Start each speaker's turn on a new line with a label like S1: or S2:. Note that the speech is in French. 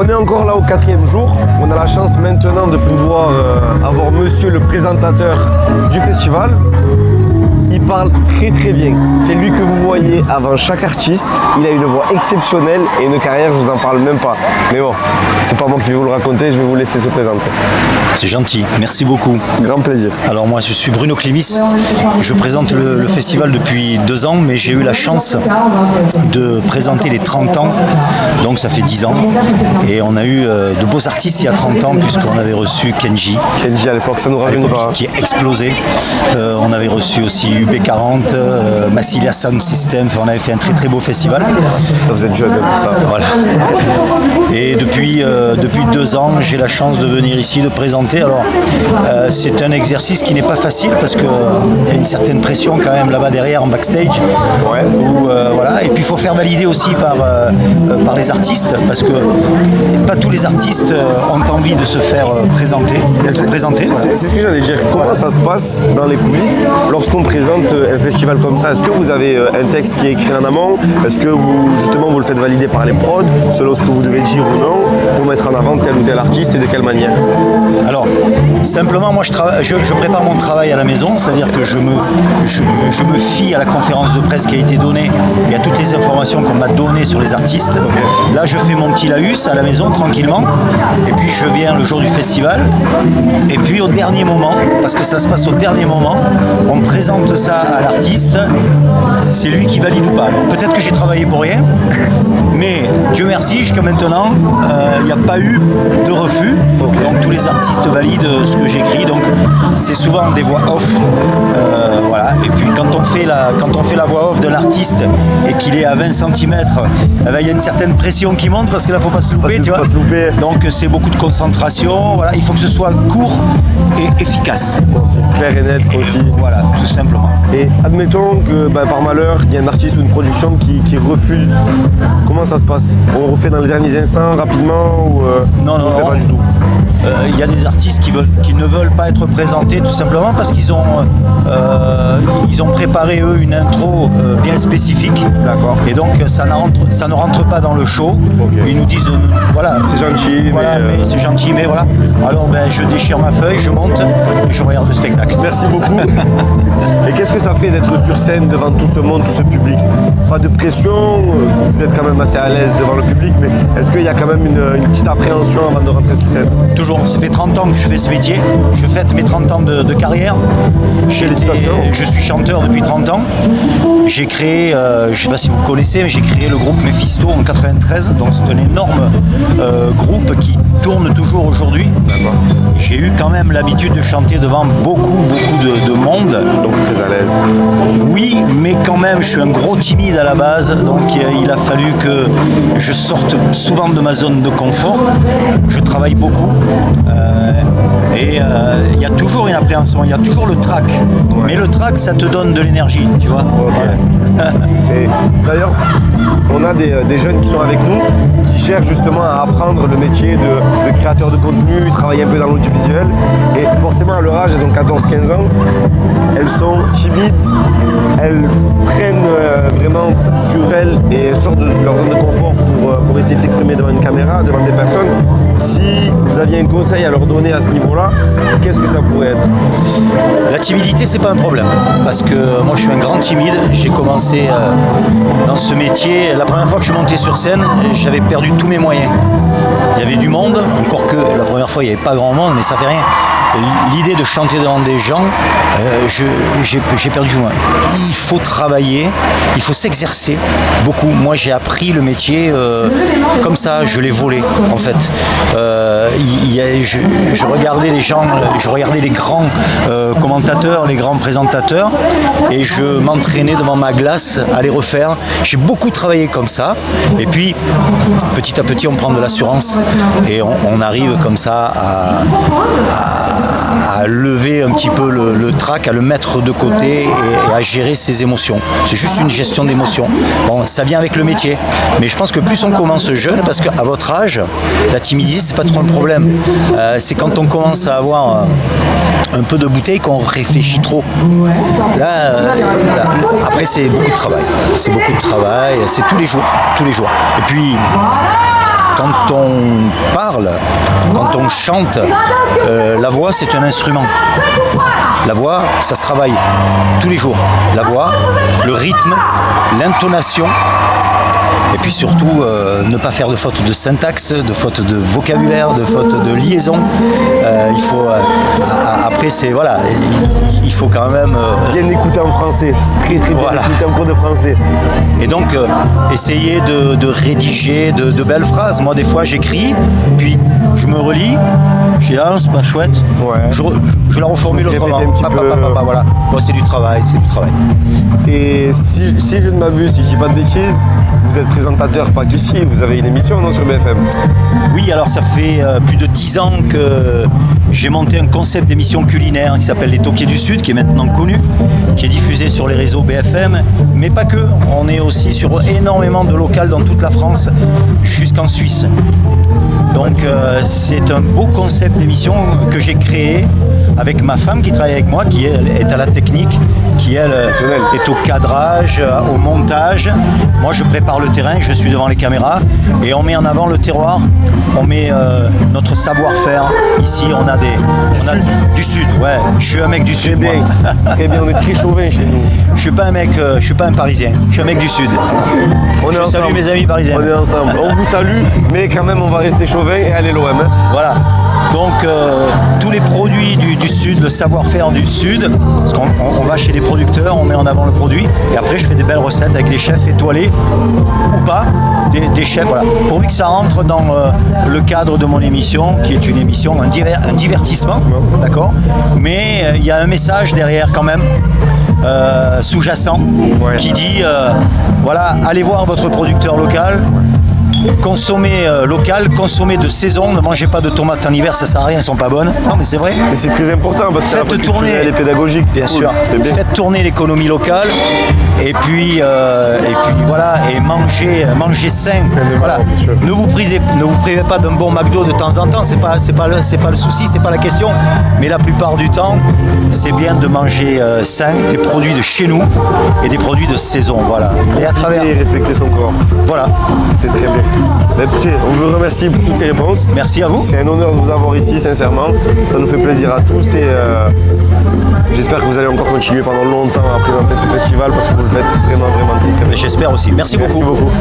S1: On est encore là au 4e jour. On a la chance maintenant de pouvoir avoir monsieur le présentateur du festival. Il parle très très bien. C'est lui que vous voyez avant chaque artiste. Il a une voix exceptionnelle et une carrière, je vous en parle même pas. Mais bon, c'est pas moi qui vais vous le raconter, je vais vous laisser se présenter.
S2: C'est gentil, merci beaucoup.
S1: Grand plaisir.
S2: Alors moi je suis Bruno Clémis, je présente le festival depuis 2 ans, mais j'ai eu la chance de présenter les 30 ans, donc ça fait 10 ans. Et on a eu de beaux artistes il y a 30 ans, puisqu'on avait reçu Kenji.
S1: Kenji à l'époque, ça nous rajeunit pas.
S2: Qui est explosé. On avait reçu aussi UB40, Massilia Sound System, on avait fait un très très beau festival.
S1: Ça vous êtes jeune pour ça.
S2: Voilà. Et depuis 2 ans, j'ai la chance de venir ici, de présenter. Alors, c'est un exercice qui n'est pas facile parce qu'il y a une certaine pression quand même là-bas derrière en backstage.
S1: Ouais.
S2: Voilà. Et puis il faut faire valider aussi par les artistes parce que pas tous les artistes ont envie de se faire présenter, d'être présentés.
S1: C'est ce que j'allais dire. Comment ça se passe dans les coulisses lorsqu'on présente un festival comme ça? Est-ce que vous avez un texte qui est écrit en amont? Est-ce que vous le faites valider par les prods selon ce que vous devez dire ou non pour mettre en avant tel ou tel artiste et de quelle manière?
S2: Alors, simplement, moi je prépare mon travail à la maison, c'est-à-dire que je me fie à la conférence de presse qui a été donnée et à toutes les informations qu'on m'a données sur les artistes. Okay. Là, je fais mon petit laïus à la maison, tranquillement, et puis je viens le jour du festival, et puis au dernier moment, parce que ça se passe au dernier moment, on présente ça à l'artiste, c'est lui qui valide ou pas. Alors, peut-être que j'ai travaillé pour rien, mais Dieu merci, jusqu'à maintenant, il n'y a pas eu de refus. Okay. Donc tous les artistes valident ce que j'écris, donc c'est souvent des voix off. Voilà. Et puis quand on fait la voix off d'un artiste et qu'il est à 20 cm, il y a une certaine pression qui monte parce que là il ne faut pas se louper, tu vois. Donc c'est beaucoup de concentration, voilà. Il faut que ce soit court et efficace.
S1: Clair et net aussi.
S2: Voilà, tout simplement.
S1: Et admettons que par malheur, il y a un artiste ou une production qui refuse. Comment ça se passe? On refait dans les derniers instants, rapidement ou
S2: non,
S1: pas du tout?
S2: Il y a des artistes qui ne veulent pas être présentés tout simplement parce qu'ils ont préparé eux une intro bien spécifique. D'accord. Et donc ça ne rentre pas dans le show. Okay. Ils nous disent voilà,
S1: c'est gentil,
S2: voilà, mais c'est gentil, mais voilà. Alors je déchire ma feuille, je monte et je regarde le spectacle.
S1: Merci beaucoup. Et qu'est-ce que ça fait d'être sur scène devant tout ce monde, tout ce public? Pas de pression, vous êtes quand même assez à l'aise devant le public, mais est-ce qu'il y a quand même une petite appréhension avant de rentrer sur scène?
S2: Toujours, ça fait 30 ans que je fais ce métier, je fête mes 30 ans de carrière. Je suis chanteur depuis 30 ans. J'ai créé, je ne sais pas si vous connaissez, mais j'ai créé le groupe Mephisto en 93, donc c'est un énorme groupe qui tourne toujours aujourd'hui. J'ai eu quand même l'habitude de chanter devant beaucoup de monde.
S1: Donc très à l'aise.
S2: Oui, mais quand même, je suis un gros timide à la base, donc il a fallu que je sorte souvent de ma zone de confort. Je travaille beaucoup et il y a toujours une appréhension, il y a toujours le trac. Ouais. Mais le trac, ça te donne de l'énergie, tu vois.
S1: Okay. Voilà. Et d'ailleurs, on a des jeunes qui sont avec nous, qui cherchent justement à apprendre le métier de créateur de contenu, travailler un peu dans l'audiovisuel. Et forcément, à leur âge, elles ont 14-15 ans, elles sont timides, elles prennent vraiment sur elles et sortent de leur zone de confort pour essayer de s'exprimer devant une caméra, devant des personnes. Si vous aviez un conseil à leur donner à ce niveau-là, qu'est-ce que ça pourrait être?
S2: La timidité, c'est pas un problème, parce que moi je suis un grand timide. J'ai commencé dans ce métier, la première fois que je suis monté sur scène, j'avais perdu tous mes moyens. Il y avait du monde, encore que la première fois il n'y avait pas grand monde, mais ça fait rien. L'idée de chanter devant des gens, j'ai perdu moi. Il faut travailler, il faut s'exercer beaucoup. Moi j'ai appris le métier comme ça, je l'ai volé en fait. Je regardais les gens, je regardais les grands commentateurs, les grands présentateurs et je m'entraînais devant ma glace à les refaire. J'ai beaucoup travaillé comme ça et puis petit à petit on prend de l'assurance et on arrive comme ça à lever un petit peu le trac, à le mettre de côté et à gérer ses émotions. C'est juste une gestion d'émotions. Bon, ça vient avec le métier, mais je pense que plus on commence jeune, parce qu'à votre âge, la timidité, c'est pas trop le problème. C'est quand on commence à avoir un peu de bouteille qu'on réfléchit trop. Là, après, c'est beaucoup de travail. C'est beaucoup de travail, c'est tous les jours. Et puis, quand on parle, quand on chante, la voix c'est un instrument. La voix, ça se travaille tous les jours. La voix, le rythme, l'intonation. Et puis surtout, ne pas faire de faute de syntaxe, de faute de vocabulaire, de faute de liaison. Il faut, après, c'est voilà, il faut quand même
S1: bien écouter en français, très bien écouter en cours de français.
S2: Et donc, essayer de rédiger de belles phrases. Moi, des fois, j'écris, puis je me relis. Je dis là, c'est pas chouette.
S1: Ouais.
S2: Je la reformule autrement. Voilà. Bon, c'est du travail,
S1: Et si je ne m'abuse, si je dis pas de bêtises, vous êtes présentateur pas qu'ici, vous avez une émission non sur BFM?
S2: Oui, alors ça fait plus de 10 ans que j'ai monté un concept d'émission culinaire qui s'appelle Les Toquiers du Sud, qui est maintenant connu, qui est diffusé sur les réseaux BFM, mais pas que. On est aussi sur énormément de locales dans toute la France, jusqu'en Suisse. Donc c'est un beau concept d'émission que j'ai créé avec ma femme qui travaille avec moi, qui elle, est à la technique, qui elle est au cadrage, au montage. Moi je prépare le terrain, je suis devant les caméras et on met en avant le terroir, on met notre savoir-faire. Ici on a du sud, ouais. Je suis un mec du sud.
S1: Bien. Très bien, on est très chauvin chez nous.
S2: Je suis pas un parisien, je suis un mec du sud. Je salue mes amis parisiens.
S1: On est ensemble. On vous salue, mais quand même on va rester chauvin et aller l'OM. Hein.
S2: Voilà. Donc tous les produits du sud, le savoir-faire du sud, parce qu'on va chez les producteurs, on met en avant le produit, et après je fais des belles recettes avec des chefs étoilés ou pas, des chefs, voilà, pourvu que ça rentre dans le cadre de mon émission, qui est une émission, un divertissement, d'accord, mais il y a un message derrière quand même, sous-jacent, qui dit, voilà, allez voir votre producteur local. Consommez local, consommez de saison, ne mangez pas de tomates en hiver, ça sert à rien, elles sont pas bonnes. Non mais c'est vrai.
S1: Mais c'est très important parce que
S2: faites tourner,
S1: elle est pédagogique,
S2: bien
S1: cool.
S2: sûr.
S1: C'est bien.
S2: Faites tourner l'économie locale et puis voilà, et mangez sain. Voilà. Ne vous privez pas d'un bon McDo de temps en temps, c'est pas le souci, c'est pas la question. Mais la plupart du temps, c'est bien de manger sain, des produits de chez nous et des produits de saison, voilà. Et à travers
S1: respecter son corps.
S2: Voilà.
S1: C'est très bien. Bah écoutez, on vous remercie pour toutes ces réponses.
S2: Merci à vous.
S1: C'est un honneur de vous avoir ici, sincèrement. Ça nous fait plaisir à tous et j'espère que vous allez encore continuer pendant longtemps à présenter ce festival parce que vous le faites vraiment très bien.
S2: J'espère aussi. Merci beaucoup.